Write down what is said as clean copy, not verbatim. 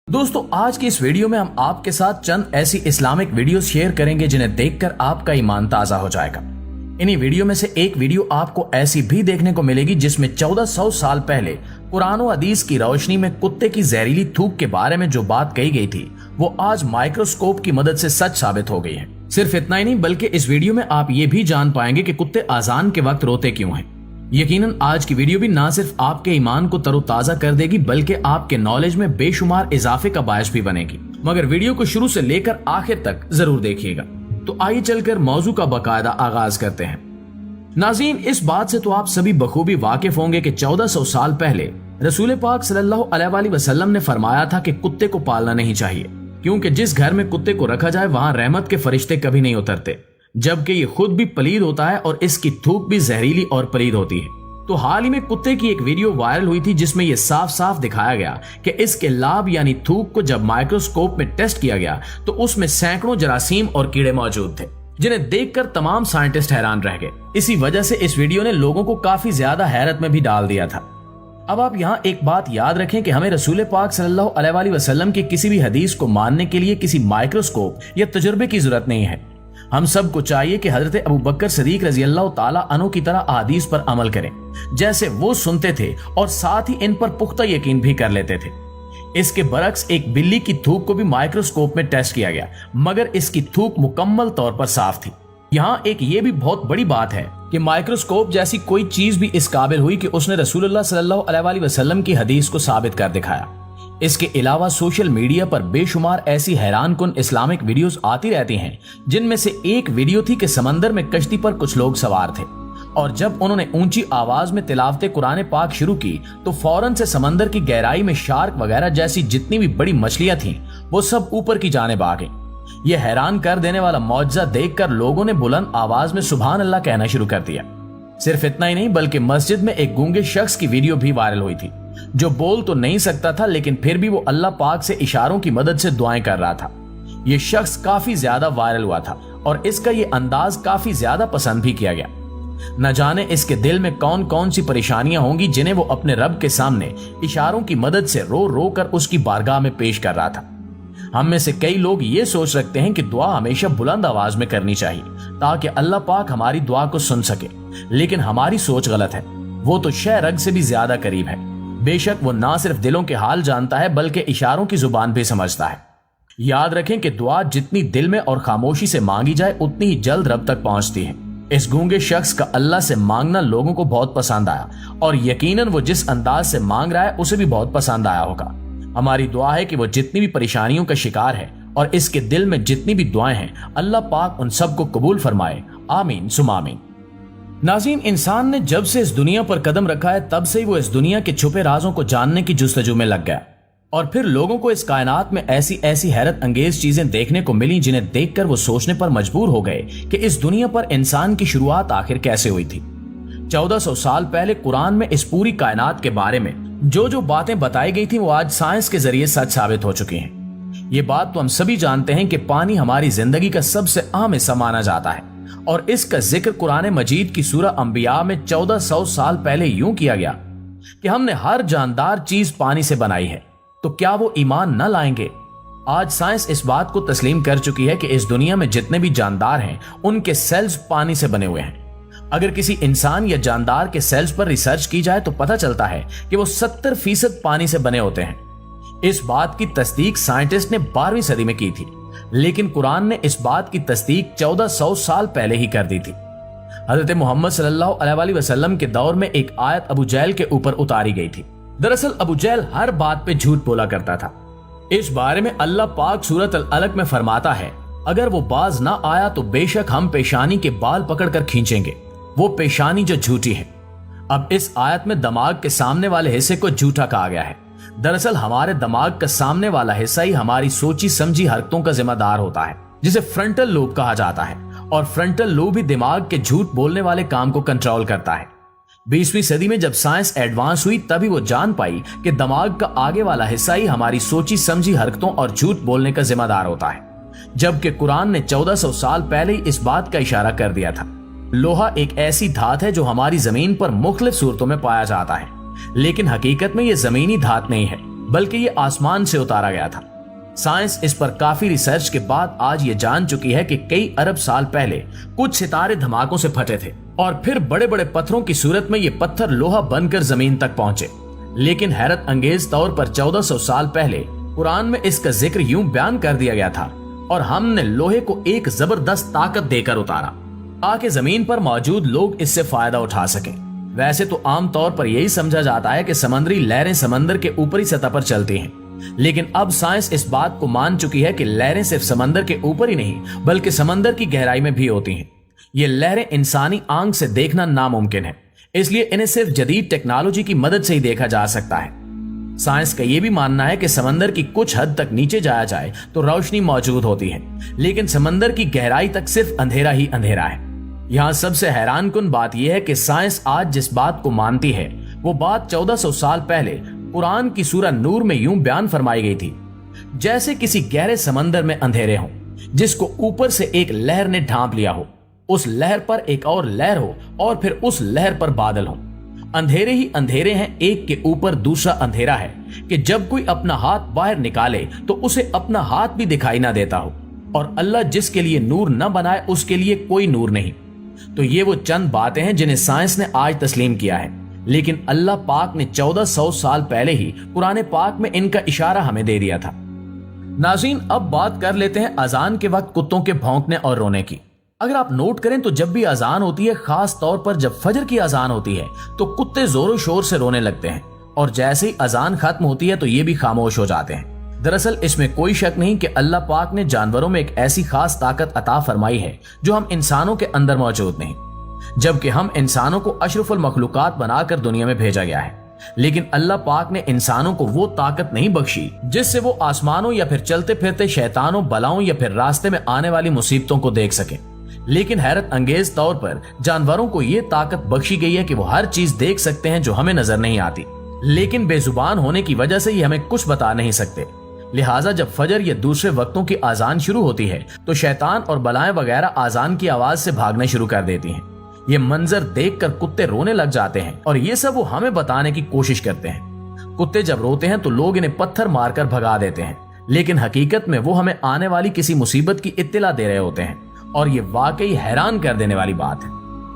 दोस्तों आज की इस वीडियो में हम आपके साथ चंद ऐसी इस्लामिक वीडियो शेयर करेंगे जिन्हें देखकर आपका ईमान ताजा हो जाएगा। इन्हीं वीडियो में से एक वीडियो आपको ऐसी भी देखने को मिलेगी जिसमें 1400 साल पहले कुरान और हदीस की रोशनी में कुत्ते की जहरीली थूक के बारे में जो बात कही गई थी वो आज माइक्रोस्कोप की मदद से सच साबित हो गई है। सिर्फ इतना ही नहीं बल्कि इस वीडियो में आप ये भी जान पाएंगे कि कुत्ते अजान के वक्त रोते क्यों हैं। यकीनन आज की वीडियो भी ना सिर्फ आपके ईमान को तरोताजा कर देगी बल्कि आपके नॉलेज में बेशुमार इजाफे का बायस भी बनेगी। मगर वीडियो को शुरू से लेकर आखिर तक जरूर देखिएगा। तो आइए चलकर मौजू का बाकायदा आगाज करते हैं। नाज़रीन, इस बात से तो आप सभी बखूबी वाकिफ होंगे कि 1400 साल पहले रसूल पाक सल्लल्लाहु अलैहि वसल्लम ने फरमाया था कि कुत्ते को पालना नहीं चाहिए, क्योंकि जिस घर में कुत्ते को रखा जाए वहां रहमत के फरिश्ते कभी नहीं उतरते, जबकि ये खुद भी पलीद होता है और इसकी थूक भी जहरीली और पलीद होती है। तो हाल ही में कुत्ते की एक वीडियो वायरल हुई थी जिसमें यह साफ साफ दिखाया गया कि इसके लाभ यानी थूक को जब माइक्रोस्कोप में टेस्ट किया गया तो उसमें सैकड़ों जरासीम और कीड़े मौजूद थे, जिन्हें देखकर तमाम साइंटिस्ट हैरान रह गए। इसी वजह से इस वीडियो ने लोगों को काफी ज्यादा हैरत में भी डाल दिया था। अब आप यहाँ एक बात याद रखें कि हमें रसूल पाक सल्लल्लाहु अलैहि वसल्लम की किसी भी हदीस को मानने के लिए किसी माइक्रोस्कोप या तजुर्बे की जरूरत नहीं है। हम सबको चाहिए कि हजरत अबू बकर सिद्दीक रजी अल्लाह ताला अन्हु की तरह अहादीस पर अमल करें, जैसे वो सुनते थे और साथ ही इन पर पुख्ता यकीन भी कर लेते थे। इसके बरक्स एक बिल्ली की थूक को भी माइक्रोस्कोप में टेस्ट किया गया, मगर इसकी थूक मुकम्मल तौर पर साफ थी। यहाँ एक ये भी बहुत बड़ी बात है कि माइक्रोस्कोप जैसी कोई चीज भी इस काबिल हुई कि उसने रसूलुल्लाह सल्लल्लाहु अलैहि वसल्लम की हदीस को साबित कर दिखाया। इसके अलावा सोशल मीडिया पर बेशुमार ऐसी हैरान कुन इस्लामिक वीडियोस आती रहती हैं, जिनमें से एक वीडियो थी कि समंदर में कश्ती पर कुछ लोग सवार थे और जब उन्होंने ऊंची आवाज में तिलावते कुरान पाक शुरू की तो फौरन से समंदर की गहराई में शार्क वगैरह जैसी जितनी भी बड़ी मछलियां थीं वो सब ऊपर की जानिब आ गई। यह हैरान कर देने वाला मौजज़ा देखकर लोगों ने बुलंद आवाज में सुभान अल्लाह कहना शुरू कर दिया। सिर्फ इतना ही नहीं बल्कि मस्जिद में एक गूंगे शख्स की वीडियो भी वायरल हुई थी, जो बोल तो नहीं सकता था लेकिन फिर भी वो अल्लाह पाक से इशारों की मदद से दुआएं कर रहा था। ये शख्स काफी ज्यादा वायरल हुआ था और इसका ये अंदाज काफी ज्यादा पसंद भी किया गया। न जाने इसके दिल में कौन कौन सी परेशानियां होंगी जिन्हें वो अपने रब के सामने इशारों की मदद से रो रो कर उसकी बारगाह में पेश कर रहा था। हम में से कई लोग ये सोच रखते हैं कि दुआ हमेशा बुलंद आवाज में करनी चाहिए ताकि अल्लाह पाक हमारी दुआ को सुन सके, लेकिन हमारी सोच गलत है। वो तो शह रग से भी ज्यादा करीब है। बेशक वो ना सिर्फ दिलों के हाल जानता है बल्कि इशारों की जुबान भी समझता है। याद रखें कि दुआ जितनी दिल में और खामोशी से मांगी जाए उतनी ही जल्द रब तक पहुंचती है। इस गूंगे शख्स का अल्लाह से मांगना लोगों को बहुत पसंद आया और यकीनन वो जिस अंदाज से मांग रहा है उसे भी बहुत पसंद आया होगा। हमारी दुआ है कि वो जितनी भी परेशानियों का शिकार है और इसके दिल में जितनी भी दुआएं हैं अल्लाह पाक उन सबको कबूल फरमाए। आमीन सुम आमीन। नाज़रीन, इंसान ने जब से इस दुनिया पर कदम रखा है तब से ही वो इस दुनिया के छुपे राजों को जानने की जुस्तजू में लग गया और फिर लोगों को इस कायनात में ऐसी ऐसी हैरत अंगेज चीजें देखने को मिली जिन्हें देखकर वो सोचने पर मजबूर हो गए कि इस दुनिया पर इंसान की शुरुआत आखिर कैसे हुई थी। 1400 साल पहले कुरान में इस पूरी कायनात के बारे में जो जो बातें बताई गई थी वो आज साइंस के जरिए सच साबित हो चुकी हैं। ये बात तो हम सभी जानते हैं कि पानी हमारी जिंदगी का सबसे अहम हिस्सा माना जाता है और इसका जिक्र कुरान मजीद की सूरह अंबिया में 1400 साल पहले यूं किया गया कि हमने हर जानदार चीज पानी से बनाई है, तो क्या वो ईमान न लाएंगे। आज साइंस इस बात को तस्लीम कर चुकी है कि इस दुनिया में जितने भी जानदार हैं उनके सेल्स पानी से बने हुए हैं। अगर किसी इंसान या जानदार के सेल्स पर रिसर्च की जाए तो पता चलता है कि वो 70% पानी से बने होते हैं। इस बात की तस्दीक साइंटिस्ट ने 12वीं सदी में की थी, लेकिन कुरान ने इस बात की तस्दीक 1400 साल पहले ही कर दी थी। हजरत मोहम्मद सल्लल्लाहु अलैहि वसल्लम के दौर में एक आयत अबू जहल के ऊपर उतारी गई थी। दरअसल अबू जहल हर बात पे झूठ बोला करता था। इस बारे में अल्लाह पाक सूरत अल-अलक में फरमाता है, अगर वो बाज ना आया तो बेशक हम पेशानी के बाल पकड़कर खींचेंगे, वो पेशानी जो झूठी है। अब इस आयत में दिमाग के सामने वाले हिस्से को झूठा कहा गया है। दरअसल हमारे दिमाग का सामने वाला हिस्सा ही हमारी सोची समझी हरकतों का जिम्मेदार होता है, जिसे फ्रंटल लोब कहा जाता है और फ्रंटल लोब ही दिमाग के झूठ बोलने वाले काम को कंट्रोल करता है। 20वीं सदी में जब साइंस एडवांस हुई तभी वो जान पाई कि दिमाग का आगे वाला हिस्सा ही हमारी सोची समझी हरकतों और झूठ बोलने का जिम्मेदार होता है, जबकि कुरान ने 1400 साल पहले ही इस बात का इशारा कर दिया था। लोहा एक ऐसी धात है जो हमारी जमीन पर मुख्तलिफ सूरतों में पाया जाता है, लेकिन हकीकत में यह जमीनी धात नहीं है। बल्कि ये आसमान से उतारा गया था। साइंस इस पर काफी रिसर्च के बाद आज ये जान चुकी है कि कई अरब साल पहले कुछ सितारे धमाकों से फटे थे और फिर बड़े बड़े पत्थरों की सूरत में ये पत्थर लोहा बनकर जमीन तक पहुंचे। लेकिन हैरत अंगेज तौर पर 1400 साल पहले कुरान में इसका जिक्र यूं बयान कर दिया गया था और हमने लोहे को एक जबरदस्त ताकत देकर उतारा ताकि जमीन पर मौजूद लोग इससे फायदा उठा सकें। वैसे तो आमतौर पर यही समझा जाता है कि समुद्री लहरें समंदर के ऊपरी सतह पर चलती हैं, लेकिन अब साइंस इस बात को मान चुकी है कि लहरें सिर्फ समंदर के ऊपर ही नहीं बल्कि समंदर की गहराई में भी होती हैं। ये लहरें इंसानी आंख से देखना नामुमकिन है, इसलिए इन्हें सिर्फ जदीद टेक्नोलॉजी की मदद से ही देखा जा सकता है। साइंस का यह भी मानना है कि समंदर की कुछ हद तक नीचे जाया जाए तो रोशनी मौजूद होती है, लेकिन समंदर की गहराई तक सिर्फ अंधेरा ही अंधेरा है। यहाँ सबसे हैरानकुन बात यह है कि साइंस आज जिस बात को मानती है वो बात 1400 साल पहले कुरान की सूरह नूर में यूं बयान फरमाई गई थी, जैसे किसी गहरे समंदर में अंधेरे हों जिसको ऊपर से एक लहर ने ढांप लिया हो, उस लहर पर एक और लहर हो और फिर उस लहर पर बादल हो। अंधेरे ही अंधेरे हैं, एक के ऊपर दूसरा अंधेरा है कि जब कोई अपना हाथ बाहर निकाले तो उसे अपना हाथ भी दिखाई ना देता हो, और अल्लाह जिसके लिए नूर न बनाए उसके लिए कोई नूर नहीं। तो ये वो चंद बातें हैं जिन्हें साइंस ने आज तस्लीम किया है, लेकिन अल्लाह पाक ने 1400 साल पहले ही कुरान पाक में इनका इशारा हमें दे दिया था। नाज़रीन, अब बात कर लेते हैं अजान के वक्त कुत्तों के भौंकने और रोने की। अगर आप नोट करें तो जब भी अजान होती है, खास तौर पर जब फजर की अजान होती है, तो कुत्ते जोरों शोर से रोने लगते हैं और जैसे ही अजान खत्म होती है तो ये भी खामोश हो जाते हैं। दरअसल इसमें कोई शक नहीं कि अल्लाह पाक ने जानवरों में एक ऐसी खास ताकत अता फरमाई है जो हम इंसानों के अंदर मौजूद नहीं, जबकि हम इंसानों को अशरफुल मखलूकात बनाकर दुनिया में भेजा गया है। लेकिन अल्लाह पाक ने इंसानों को वो ताकत नहीं बख्शी जिससे वो आसमानों या फिर चलते फिरते शैतानों, बलाओं या फिर रास्ते में आने वाली मुसीबतों को देख सके। लेकिन हैरत अंगेज तौर पर जानवरों को ये ताकत बख्शी गई है कि वो हर चीज देख सकते हैं जो हमें नजर नहीं आती, लेकिन बेजुबान होने की वजह से ये हमें कुछ बता नहीं सकते। लिहाजा जब फजर या दूसरे वक्तों की आजान शुरू होती है तो शैतान और बलाएं वगैरह आजान की आवाज से भागना शुरू कर देती हैं। ये मंजर देखकर कुत्ते रोने लग जाते हैं और ये सब वो हमें बताने की कोशिश करते हैं। कुत्ते जब रोते हैं तो लोग इन्हें पत्थर मारकर भगा देते हैं, लेकिन हकीकत में वो हमें आने वाली किसी मुसीबत की इत्तला दे रहे होते हैं, और ये वाकई हैरान कर देने वाली बात है।